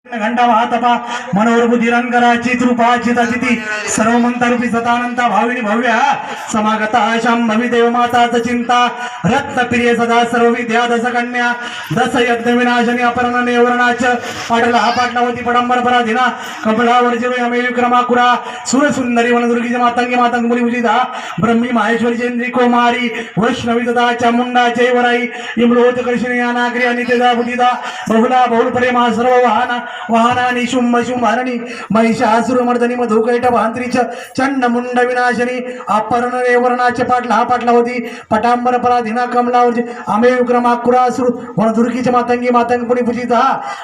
घंटा वाहतपा मनोहर बुद्धिरंकरा चित्रूपा चिताचिती सर्व मंत्ररूपी सदानंता भाविनी भव्य समागता शांभवी देव माताच चिंता रत्नप्रिय सदा सर्व विद्या दस कन्या दस यज्ञ विनाशनी अपरण नेवरणाच पाटला हा पाटलावती पडंबर पराधीना कपडावर जीव यमे विक्रमाकुरा सुरसुंदरी वनदुर्गी मातंगी मातंग मुली उजिता ब्रह्मी माहेश्वरी चंद्री कुमारी वैष्णवी तथा चामुंडा जयवराई इमलोत कृष्ण या नागरी अनितेदा बुद्धिदा बहुला बहुल प्रेमा सर्व वाहना वाहनानि शुंभ शुंभारणी महिषासुरमर्दनी मधुकैट भांत्रीच चंड मुंड विनाशनी अपर्ण रेवर्णाचे पाटला हा पाटला होती पटांबर पराधीना कमलावर आमे विक्रमाकुरासुर वनदुर्गीच्या मातंगी मातंग पुणी पूजिता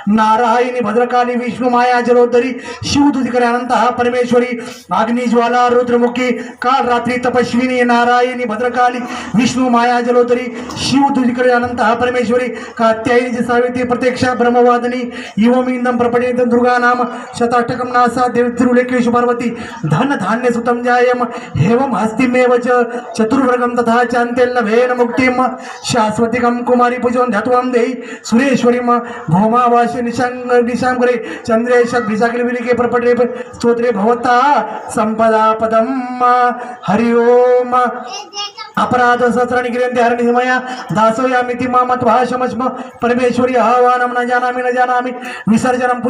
नारायणी भद्रकाली विष्णु माया जलोदरी शिवदुधिकरे अनंत हा परमेश्वरी अग्निज्वाला रुद्रमुखी काल रात्री तपस्विनी नारायणी भद्रकाली विष्णु माया जलोदरी शिवदुधिकरे अनंत हा परमेश्वरी कात्यायनी सावित्री प्रत्यक्षा ब्रह्मवादिनी युवमिंदम प्रपठेत दुर्गा नाम शताष्टकम नासा देवतिरुलेकेश पार्वती धन धान्य सुतम जायम हेवम हस्तिमेव चतुर्वर्गम तथा चांतेल भेन मुक्तिम शाश्वतिकम कुमारी पूजन ध्यात्वम देहि सुरेश्वरीम भौमावास निशांग करे चंद्रेश भिसाकिल विलिके प्रपटे स्तोत्रे भवता संपदा पदम हरि ओम अपराध सहस्राणि गिरन्ति हरणि मया दासोयामिति मामत्वा शमस्म परमेश्वरी आह्वानं न जानामि विसर्जनं